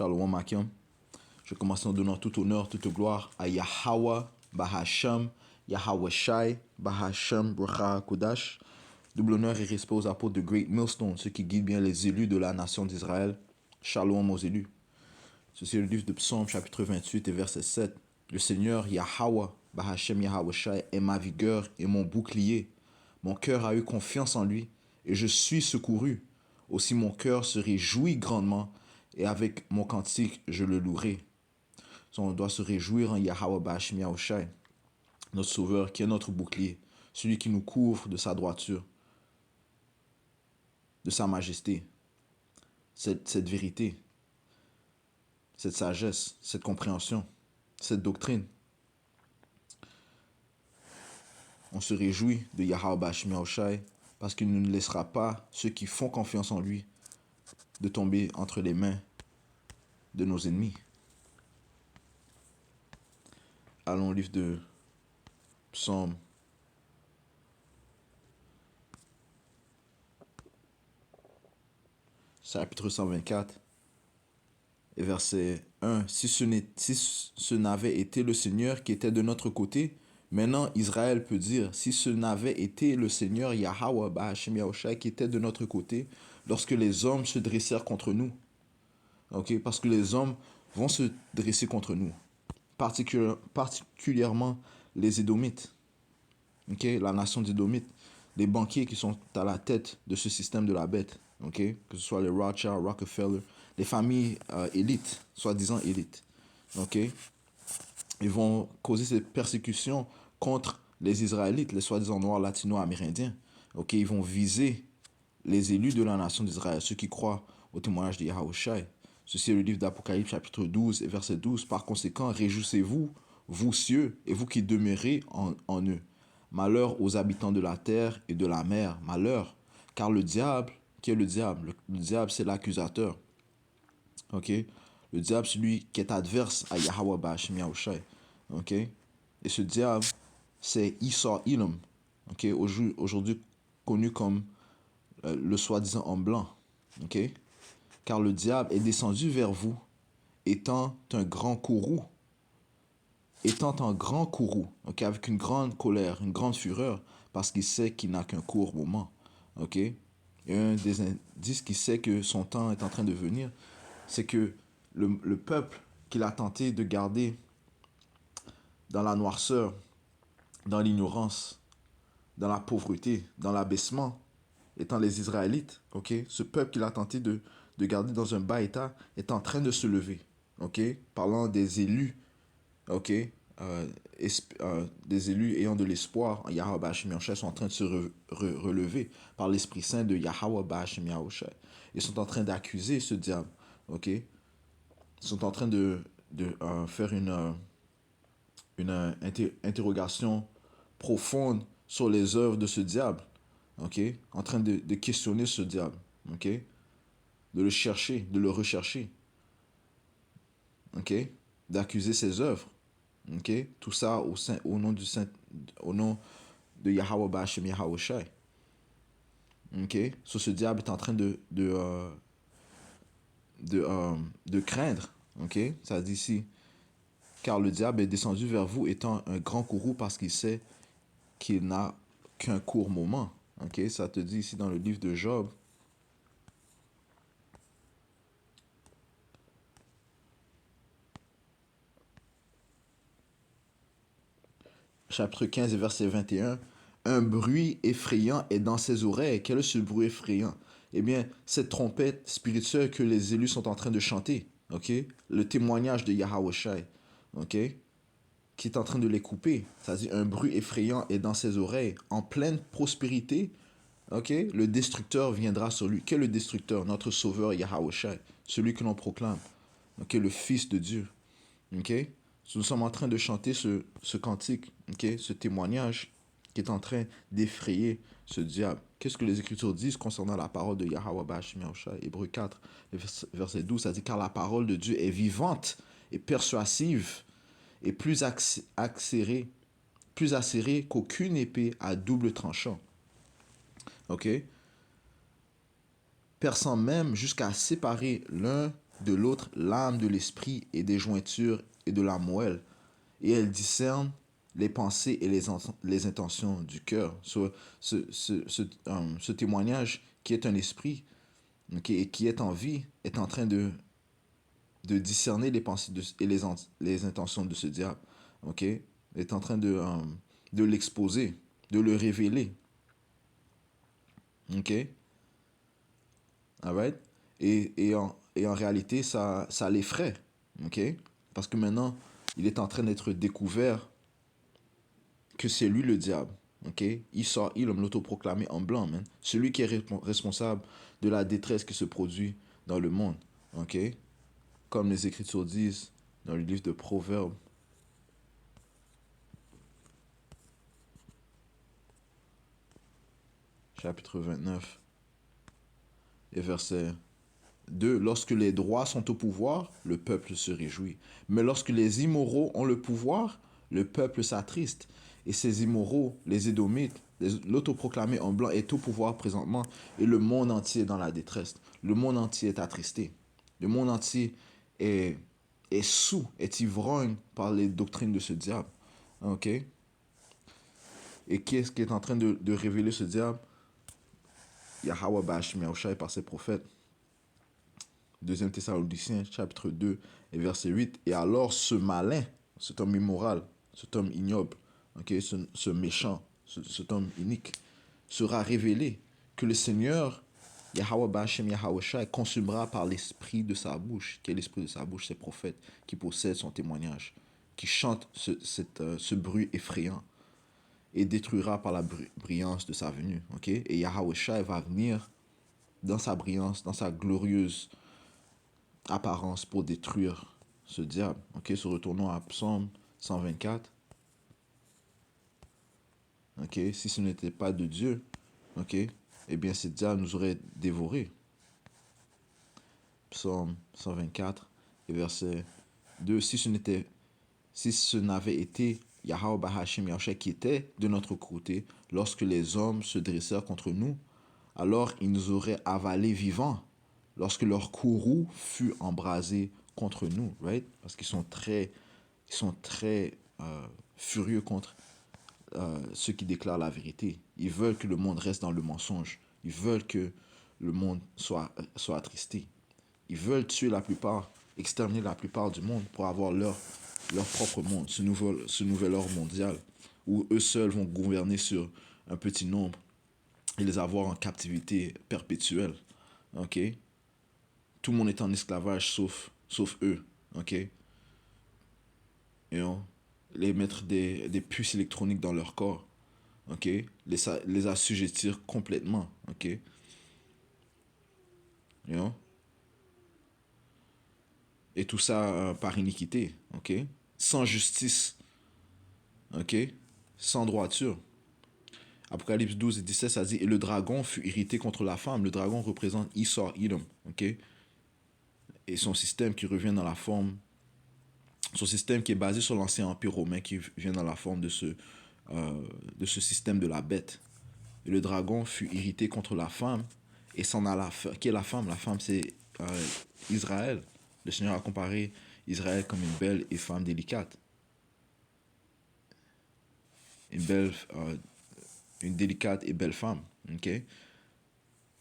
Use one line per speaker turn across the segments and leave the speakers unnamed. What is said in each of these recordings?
Shalom Akim. Je commence en donnant tout honneur, toute gloire à Yahweh, Bahasham, Yahweh Shai, Bahasham, Bracha Kodash. Double honneur et respect aux apôtres de Great Millstone, ceux qui guident bien les élus de la nation d'Israël. Shalom aux élus. Ceci est le livre de Psaume, chapitre 28 et verset 7. Le Seigneur Yahweh, Bahashem Yahweh Shai, est ma vigueur et mon bouclier. Mon cœur a eu confiance en lui et je suis secouru. Aussi mon cœur se réjouit grandement et avec mon cantique je le louerai. On doit se réjouir en Yahweh Bahashem Yahweh Shai, notre sauveur qui est notre bouclier, celui qui nous couvre de sa droiture, de sa majesté, cette vérité, cette sagesse, cette compréhension, cette doctrine. On se réjouit de Yahweh Bahashem Yahweh Shai parce qu'il ne laissera pas ceux qui font confiance en lui de tomber entre les mains de nos ennemis. Allons au livre de Psaume. Chapitre 124 et verset 1. Si ce n'avait été le Seigneur qui était de notre côté, maintenant Israël peut dire, si ce n'avait été le Seigneur Yahweh Bahashem Yahweh Shai qui était de notre côté, lorsque les hommes se dressèrent contre nous. Ok, parce que les hommes vont se dresser contre nous, particulièrement les Édomites, ok, la nation d'Édomites, les banquiers qui sont à la tête de ce système de la bête, ok, que ce soit les Rothschild, Rockefeller, les familles élites, soi-disant élites, ok, ils vont causer ces persécutions contre les Israélites, les soi-disant noirs latino-amérindiens, ok, ils vont viser les élus de la nation d'Israël, ceux qui croient au témoignage de Yahweh Shai. Ceci est le livre d'Apocalypse, chapitre 12 et verset 12. Par conséquent, réjouissez-vous, vous cieux, et vous qui demeurez en eux. Malheur aux habitants de la terre et de la mer. Malheur, car le diable, qui est le diable? Le diable, c'est l'accusateur. Ok? Le diable, c'est celui qui est adverse à Yahweh Bahashem Yahweh Shai. Ok? Et ce diable, c'est Esau Edom. Ok? Aujourd'hui connu comme le soi-disant homme blanc. Ok? Car le diable est descendu vers vous, étant un grand courroux, okay, avec une grande colère, une grande fureur, parce qu'il sait qu'il n'a qu'un court moment. Ok? Et un des indices qui sait que son temps est en train de venir, c'est que le peuple qu'il a tenté de garder dans la noirceur, dans l'ignorance, dans la pauvreté, dans l'abaissement, étant les Israélites, ok, ce peuple qu'il a tenté de garder dans un bas état est en train de se lever, ok, parlant des élus, ok, des élus ayant de l'espoir en Yahweh Bahashem Yahweh Shai sont en train de se relever par l'Esprit Saint de Yahweh Bahashem Yahweh Shai. Ils sont en train d'accuser ce diable, ok, ils sont en train de faire une interrogation profonde sur les œuvres de ce diable, ok, en train de questionner ce diable, ok, de le chercher, de le rechercher, ok, d'accuser ses œuvres, ok, tout ça au nom de Yahweh Bahashem Yahweh Shai, ok, ce diable est en train de craindre, ok, ça dit ici, car le diable est descendu vers vous étant un grand courroux parce qu'il sait qu'il n'a qu'un court moment. Ok, ça te dit ici dans le livre de Job. Chapitre 15, verset 21. Un bruit effrayant est dans ses oreilles. Quel est ce bruit effrayant? Eh bien, cette trompette spirituelle que les élus sont en train de chanter. Ok, le témoignage de Yahweh Shai. Ok, qui est en train de les couper. Ça dit un bruit effrayant est dans ses oreilles. En pleine prospérité, ok, le destructeur viendra sur lui. Quel est le destructeur? Notre sauveur Yahweh Shai, celui que l'on proclame, ok, le Fils de Dieu. Ok, nous sommes en train de chanter ce cantique, ok, ce témoignage qui est en train d'effrayer ce diable. Qu'est-ce que les Écritures disent concernant la parole de Yahweh Bahashem Yahweh Shai? Hébreux 4, verset 12, ça dit car la parole de Dieu est vivante et persuasive et plus acérée qu'aucune épée à double tranchant. Ok? Perçant même jusqu'à séparer l'un de l'autre l'âme de l'esprit et des jointures et de la moelle, et elle discerne les pensées et les intentions du cœur. Ce témoignage qui est un esprit, et qui est en vie est en train de discerner les pensées et les intentions de ce diable. Ok? Est en train de l'exposer, de le révéler. Ok? Alright? Et en réalité, ça l'effraie. Ok? Parce que maintenant, il est en train d'être découvert que c'est lui le diable. Ok? Il l'autoproclamé en blanc, man. Celui qui est responsable de la détresse qui se produit dans le monde. Ok? Comme les Écritures disent dans le livre de Proverbes, chapitre 29, et verset 2. Lorsque les droits sont au pouvoir, le peuple se réjouit. Mais lorsque les immoraux ont le pouvoir, le peuple s'attriste. Et ces immoraux, les Édomites, l'autoproclamé en blanc est au pouvoir présentement, et le monde entier est dans la détresse. Le monde entier est attristé. Le monde entier est, est sous, est ivrogne par les doctrines de ce diable. Ok? Et qui est-ce qui est en train de révéler ce diable? Yahweh Bashim Yahushai par ses prophètes. 2 Thessaloniciens, chapitre 2, et verset 8. Et alors ce malin, cet homme immoral, cet homme ignoble, okay, ce méchant, cet homme inique, sera révélé que le Seigneur, Yahweh Bashim Yahweh Shai, consumera par l'esprit de sa bouche. Quel esprit de sa bouche? Ces prophètes qui possèdent son témoignage, qui chantent ce bruit effrayant, et détruira par la brillance de sa venue. Okay? Et Yahweh Shai va venir dans sa brillance, dans sa glorieuse apparence pour détruire ce diable. Ok, se retournons à Psaume 124. Ok, si ce n'était pas de Dieu, ok, eh bien ce diable nous aurait dévorés. Psaume 124 et verset 2. Si ce n'avait été Yahweh Bahashim Yahushua qui était de notre côté, lorsque les hommes se dressèrent contre nous, alors ils nous auraient avalés vivants, lorsque leur courroux fut embrasé contre nous, right? Parce qu'ils sont très furieux contre ceux qui déclarent la vérité. Ils veulent que le monde reste dans le mensonge. Ils veulent que le monde soit attristé. Ils veulent tuer la plupart, exterminer la plupart du monde pour avoir leur propre monde, ce nouvel ordre mondial, où eux seuls vont gouverner sur un petit nombre et les avoir en captivité perpétuelle. Ok? Tout le monde est en esclavage sauf eux. Ok? You know? Les mettre des puces électroniques dans leur corps. Ok? Les assujettir complètement. Ok? You know? Et tout ça par iniquité. Ok? Sans justice. Ok? Sans droiture. Apocalypse 12 et 17, ça dit, et le dragon fut irrité contre la femme. Le dragon représente Esau, Edom. Ok? Et son système qui revient dans la forme, son système qui est basé sur l'ancien empire romain qui vient dans la forme de ce système de la bête. Et le dragon fut irrité contre la femme et s'en alla faire. Qui est la femme? La femme, c'est Israël. Le Seigneur a comparé Israël comme une belle et femme délicate. Une délicate et belle femme. Ok?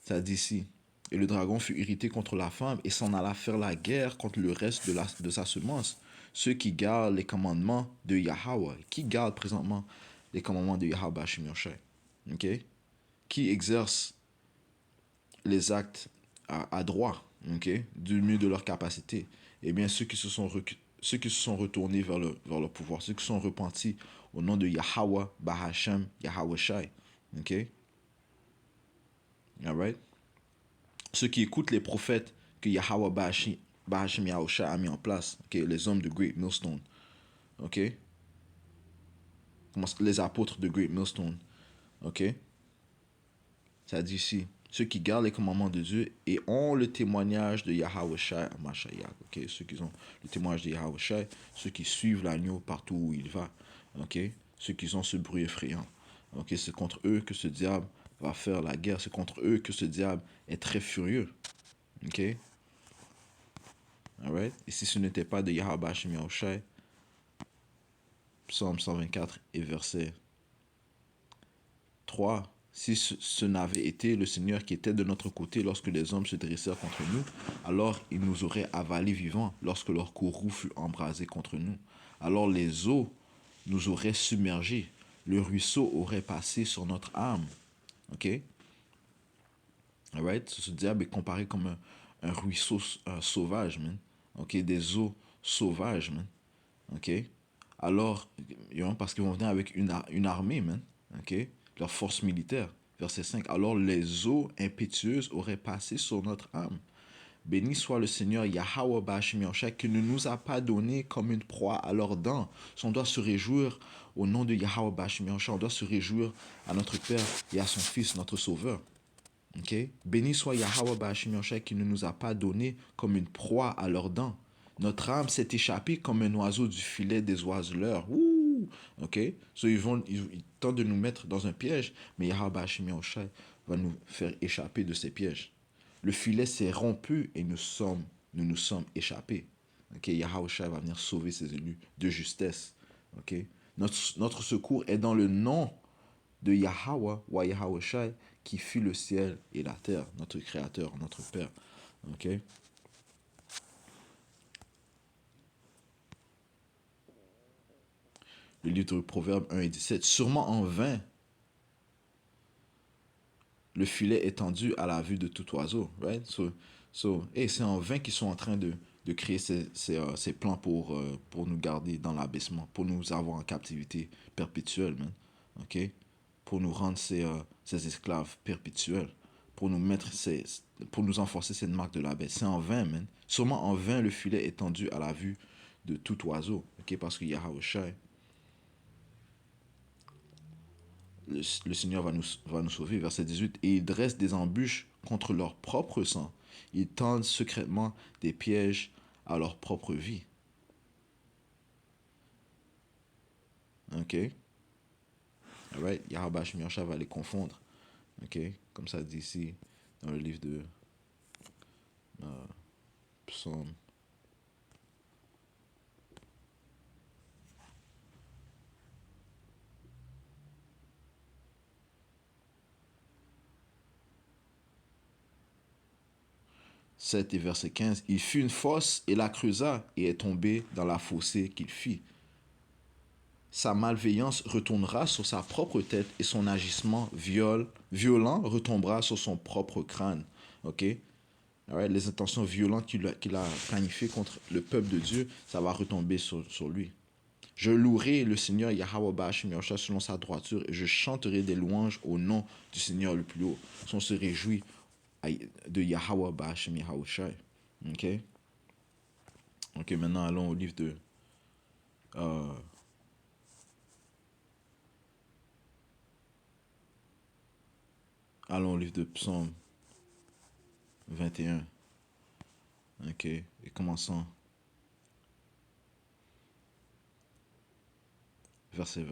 Ça dit ici. Et le dragon fut irrité contre la femme et s'en alla faire la guerre contre le reste de sa semence. Ceux qui gardent les commandements de Yahweh. Qui garde présentement les commandements de Yahweh Bashim Yoshai? Ok? Qui exerce les actes à droit, ok, du mieux de leur capacité. Eh bien, ceux qui se sont retournés vers leur pouvoir, ceux qui sont repentis au nom de Yahweh, Bahashem, Yahweh Shai. Ok? Alright? Ceux qui écoutent les prophètes que Yahweh Bahashem Yahweh Shai a mis en place. Ok? Les hommes de Great Millstone. Ok? Les apôtres de Great Millstone. Ok? Ça dit ici, ceux qui gardent les commandements de Dieu et ont le témoignage de Yahweh Shai Mashayak. Okay? Ceux qui ont le témoignage de Yahweh Shai, ceux qui suivent l'agneau partout où il va. Okay? Ceux qui ont ce bruit effrayant. Okay? C'est contre eux que ce diable va faire la guerre. C'est contre eux que ce diable est très furieux. Okay? Right? Et si ce n'était pas de Yahweh Hashem Yahushai, Psaume 124 et verset 3. Si ce n'avait été le Seigneur qui était de notre côté lorsque les hommes se dressèrent contre nous, alors ils nous auraient avalés vivants lorsque leur courroux fut embrasé contre nous. Alors les eaux nous auraient submergés, le ruisseau aurait passé sur notre âme. Ok? Alright? Ce diable est comparé comme un ruisseau sauvage, man. Ok? Des eaux sauvages, man. Ok? Alors, parce qu'ils vont venir avec une armée, man. Ok? Leur force militaire. Verset 5. Alors les eaux impétueuses auraient passé sur notre âme. Béni soit le Seigneur Yahweh Bashim Yahushai qui ne nous a pas donné comme une proie à leurs dents. On doit se réjouir au nom de Yahweh Bashim Yahushai. On doit se réjouir à notre Père et à son Fils, notre Sauveur. Okay? Béni soit Yahweh Bashim Yahushai qui ne nous a pas donné comme une proie à leurs dents. Notre âme s'est échappée comme un oiseau du filet des oiseleurs. Ouh! Ok? So, ils tentent de nous mettre dans un piège, mais Yahweh Bashim Yahushai va nous faire échapper de ces pièges. Le filet s'est rompu et nous nous sommes échappés. Ok? Yahweh va venir sauver ses élus de justesse. Ok? Notre secours est dans le nom de Yahweh, wa Yahweh qui fit le ciel et la terre, notre Créateur, notre Père. Ok? Le livre de Proverbes 1 et 17. Sûrement en vain, le filet est tendu à la vue de tout oiseau. Right? C'est en vain qu'ils sont en train de créer ces plans pour nous garder dans l'abaissement, pour nous avoir en captivité perpétuelle, man. Ok? Pour nous rendre ces esclaves perpétuels, pour nous enforcer cette marque de l'abaisse. C'est en vain, man. Sûrement en vain, le filet est tendu à la vue de tout oiseau. Ok? Parce que Yahweh Shai, le Seigneur va nous sauver. Verset 18. Et ils dressent des embûches contre leur propre sang. Ils tendent secrètement des pièges à leur propre vie. Ok? Alright? Yahweh Shemiyahu va les confondre. Ok? Comme ça dit ici dans le livre de Psaume. « 7 et verset 15. Il fit une fosse et la creusa et est tombé dans la fossée qu'il fit. Sa malveillance retournera sur sa propre tête et son agissement violent retombera sur son propre crâne. Ok? Alright? Les intentions violentes qu'il a planifiées contre le peuple de Dieu, ça va retomber sur lui. Je louerai le Seigneur Yahweh Bashim Yahushua selon sa droiture et je chanterai des louanges au nom du Seigneur le plus haut. On se réjouit de Yahweh Bashim Yahushua. Ok? Ok, maintenant allons au livre de allons au livre de Psaume 21. Ok, et commençons. Verset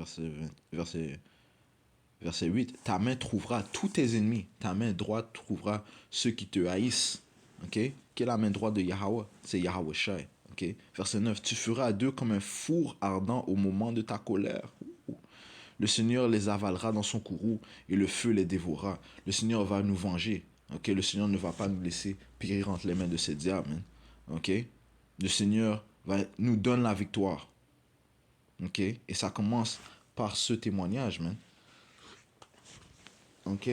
8. Ta main trouvera tous tes ennemis. Ta main droite trouvera ceux qui te haïssent. Ok? Quelle est la main droite de Yahweh? C'est Yahweh Shai. Ok? Verset 9. Tu feras d'eux comme un four ardent au moment de ta colère. Le Seigneur les avalera dans son courroux et le feu les dévorera. Le Seigneur va nous venger. Ok? Le Seigneur ne va pas nous laisser périr entre les mains de ces diables. Ok? Le Seigneur nous donne la victoire. Ok? Et ça commence par ce témoignage, man. Ok?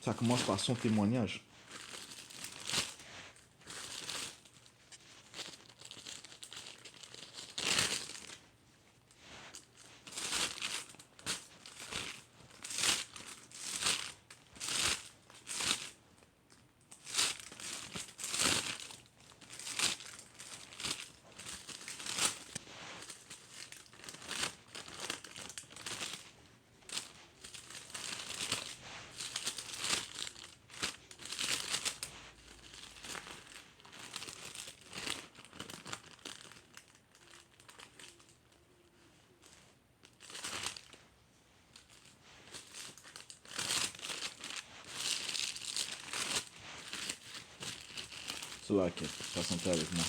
Ça commence par son témoignage. Cela, patientez avec moi.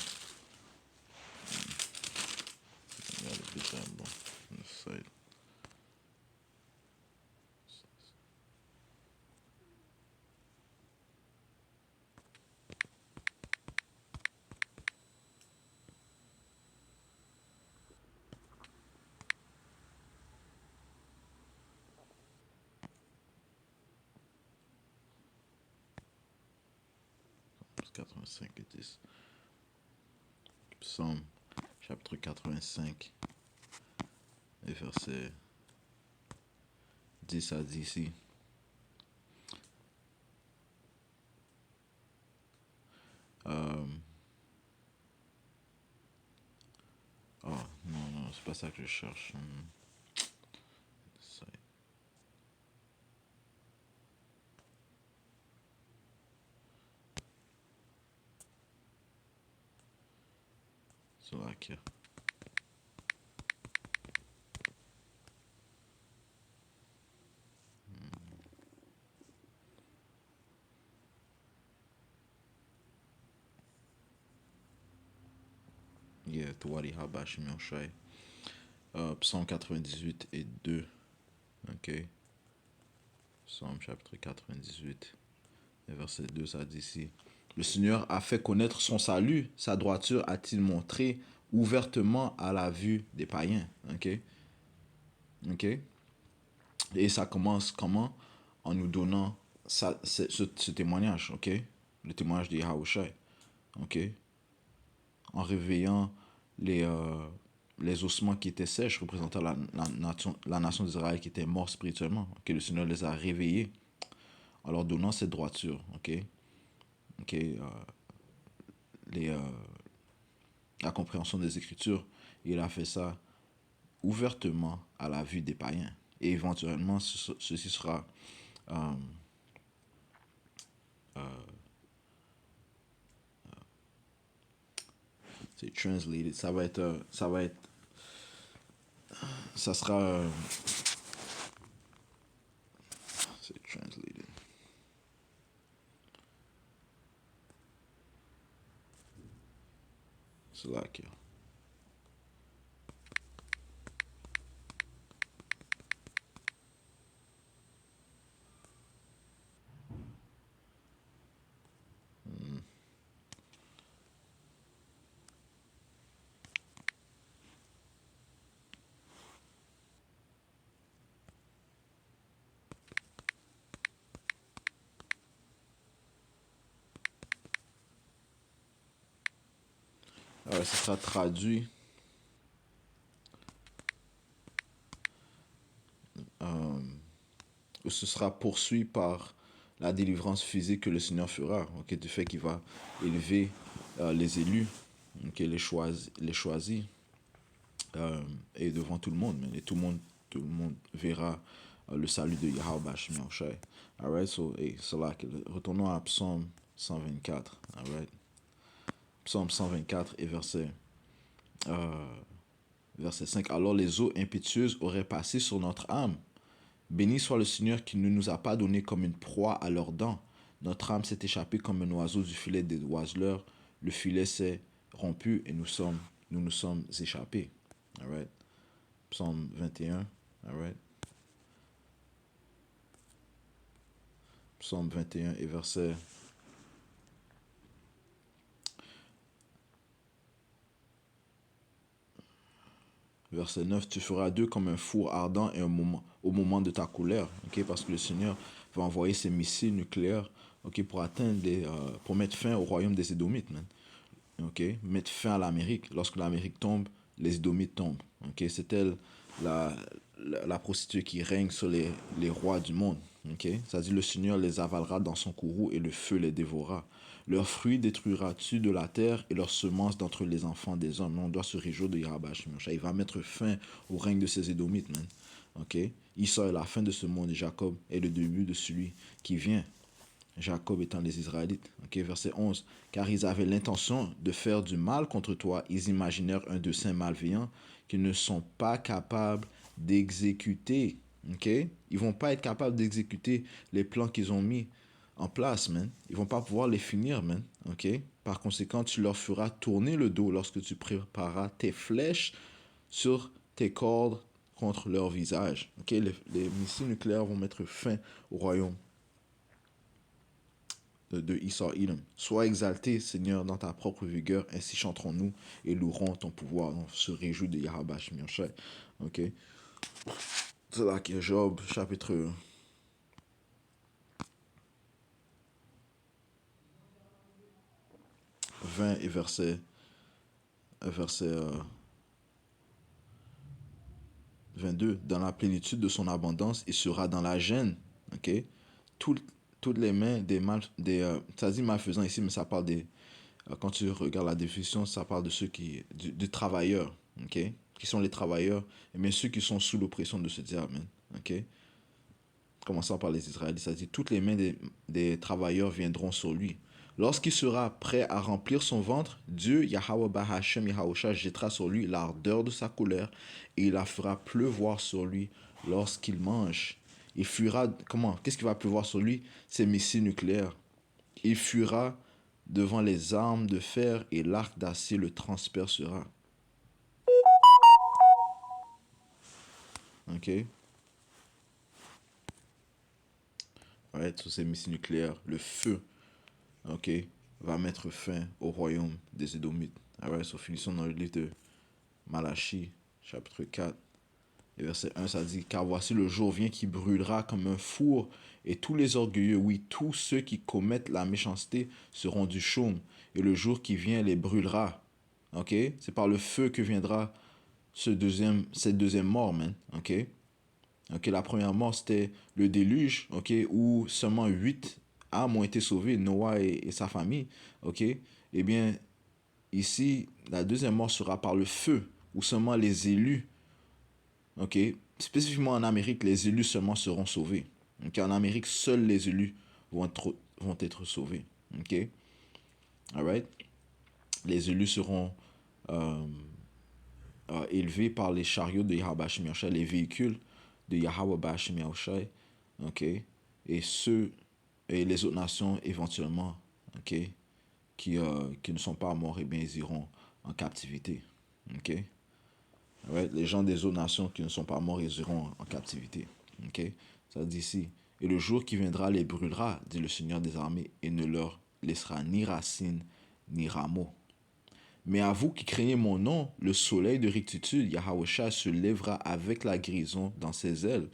85 et 10. Psaume, chapitre 85, et verset 10 à 10 ici. Oh, non, c'est pas ça que je cherche. C'est là que... Yeah, Tawari Habash Mionshai. Psaume 98 et 2. Ok. Psaume chapitre 98. Et verset 2, ça dit ici. Le Seigneur a fait connaître son salut. Sa droiture a-t-il montré ouvertement à la vue des païens. Ok. Ok. Et ça commence comment? En nous donnant ce témoignage. Ok. Le témoignage de Yahushai. Ok. En réveillant les ossements qui étaient sèches, représentant la nation d'Israël qui était morte spirituellement. Okay? Le Seigneur les a réveillés en leur donnant cette droiture. Okay? Okay? La compréhension des Écritures. Il a fait ça ouvertement à la vue des païens. Et éventuellement, ceci sera c'est translated. Ça sera c'est translated. C'est là que ça sera traduit ce sera poursuivi par la délivrance physique que le Seigneur fera, okay, du fait qu'il va élever les élus, okay, les choisis et devant tout le monde, et tout le monde verra le salut de Yahweh Bashim Yahushai. Alright, so, hey, c'est là que retournons à Psaume 124, alright. Psaume 124 et verset 5. Alors les eaux impétueuses auraient passé sur notre âme. Béni soit le Seigneur qui ne nous a pas donné comme une proie à leurs dents. Notre âme s'est échappée comme un oiseau du filet des oiseleurs. Le filet s'est rompu et nous nous sommes échappés. All right. Psaume 21. All right. Psaume 21 et verset 9. Tu feras d'eux comme un four ardent et au moment de ta colère. Okay? Parce que le Seigneur va envoyer ses missiles nucléaires, okay, pour mettre fin au royaume des Édomites. Man. Okay? Mettre fin à l'Amérique. Lorsque l'Amérique tombe, les Édomites tombent. Okay? C'est elle la prostituée qui règne sur les rois du monde. Okay? Ça dit, le Seigneur les avalera dans son courroux et le feu les dévorera. Leurs fruits détruiras-tu de la terre et leurs semences d'entre les enfants des hommes. On doit se réjouir de Yahweh. Il va mettre fin au règne de ces Édomites. Man. Okay? Esau est la fin de ce monde et Jacob est le début de celui qui vient. Jacob étant les Israélites. Okay, verset 11. Car ils avaient l'intention de faire du mal contre toi. Ils imaginèrent un dessein malveillant qu'ils ne sont pas capables d'exécuter. Okay? Ils vont pas être capables d'exécuter les plans qu'ils ont mis en place, man. Ils vont pas pouvoir les finir, man. Okay? Par conséquent, tu leur feras tourner le dos lorsque tu prépareras tes flèches sur tes cordes contre leur visage. Okay? Les missiles nucléaires vont mettre fin au royaume de Esau Edom. Sois exalté, Seigneur, dans ta propre vigueur, ainsi chanterons-nous et louerons ton pouvoir. On se réjouit de Yahweh Shemiyoshai. Ok? C'est là que Job, chapitre 20 et verset 22. Dans la plénitude de son abondance, il sera dans la gêne. Ok? Tout- Toutes les mains des mal, ça dit malfaisants ici, mais ça parle des, quand tu regardes la définition, ça parle de ceux du travailleur, ok? Qui sont les travailleurs, mais ceux qui sont sous l'oppression de ce diable, man, ok? Commençant par les Israélites, ça dit, toutes les mains des travailleurs viendront sur lui. Lorsqu'il sera prêt à remplir son ventre, Dieu, Yahweh Bahashem, Yahusha, jettera sur lui l'ardeur de sa colère et il la fera pleuvoir sur lui lorsqu'il mange. Il fuira, comment? Qu'est-ce qui va pleuvoir sur lui? Ses missiles nucléaires. Il fuira devant les armes de fer et l'arc d'acier le transpercera. Ok? Ouais, tous ces missiles nucléaires, le feu, ok, va mettre fin au royaume des Édomites. Alright, so finissons dans le livre de Malachie, chapitre 4, et verset 1, ça dit, car voici le jour vient qui brûlera comme un four, et tous les orgueilleux, oui, tous ceux qui commettent la méchanceté seront du chaume, et le jour qui vient les brûlera. Ok? C'est par le feu que viendra cette deuxième mort, man. Ok? Ok, la première mort, c'était le déluge, ok, où seulement 8 âmes ont été sauvées, Noah et sa famille, ok. Eh bien, ici, la deuxième mort sera par le feu, où seulement les élus, ok, spécifiquement en Amérique, les élus seulement seront sauvés. Ok, en Amérique, seuls les élus vont être sauvés, ok. Alright. Les élus seront euh, élevés par les chariots de Yahweh Bashim Yahushai, les véhicules de Yahweh Bashim Yahushai, ok, et les autres nations éventuellement, ok, qui ne sont pas morts, et bien ils iront en captivité, ok. Ouais, les gens des autres nations qui ne sont pas morts, ils iront en captivité, ok. Ça dit ici, et le jour qui viendra les brûlera, dit le Seigneur des armées, et ne leur laissera ni racine ni rameaux. Mais à vous qui craignez mon nom, le soleil de rectitude, Yahweh se lèvera avec la guérison dans ses ailes,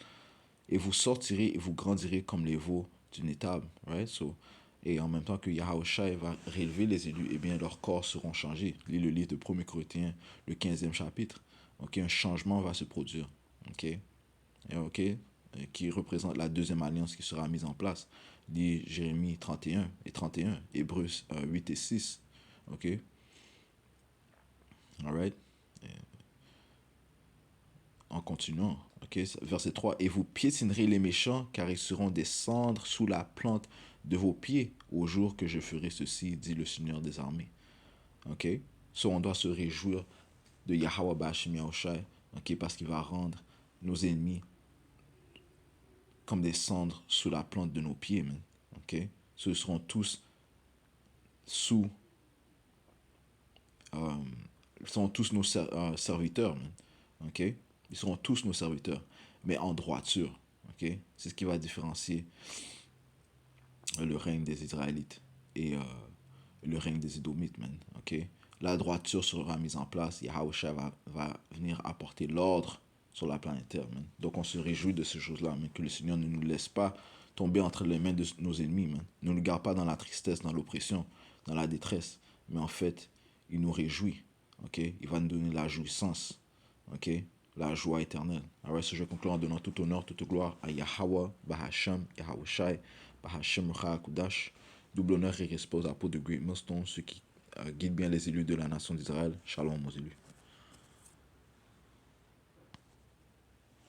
et vous sortirez et vous grandirez comme les veaux d'une étable. Right? So, et en même temps que Yahweh va rélever les élus, eh bien leurs corps seront changés. Lis le livre de 1 Corinthiens, le 15e chapitre. Ok, un changement va se produire. Ok, qui représente la deuxième alliance qui sera mise en place. Lis Jérémie 31 et Hébreux 8 et 6. Ok, alright. En continuant, ok, verset 3, et vous piétinerez les méchants, car ils seront des cendres sous la plante de vos pieds au jour que je ferai ceci, dit le Seigneur des armées. Ok, on doit se réjouir de Yahweh Bashim Yahushai, ok, parce qu'il va rendre nos ennemis comme des cendres sous la plante de nos pieds, man. Ok, ce seront tous sous, euh, ils seront tous nos serviteurs, man. Ok, ils seront tous nos serviteurs, mais en droiture. Ok, c'est ce qui va différencier le règne des Israélites et le règne des Édomites, man. Ok, la droiture sera mise en place. Yahweh va venir apporter l'ordre sur la planète Terre, man. Donc on se réjouit de ces choses-là, man. Que le Seigneur ne nous laisse pas tomber entre les mains de nos ennemis, man. Ne nous garde pas dans la tristesse, dans l'oppression, dans la détresse. Mais en fait, il nous réjouit. Ok, il va nous donner la jouissance. Ok, la joie éternelle. Alors, je vais conclure en donnant tout honneur, toute gloire à Yahweh, Bahasham, Yahweh Shai, Bahashem Kudash. Double honneur et respect aux apôtres de Great Millstone, ceux qui guident bien les élus de la nation d'Israël. Shalom aux élus.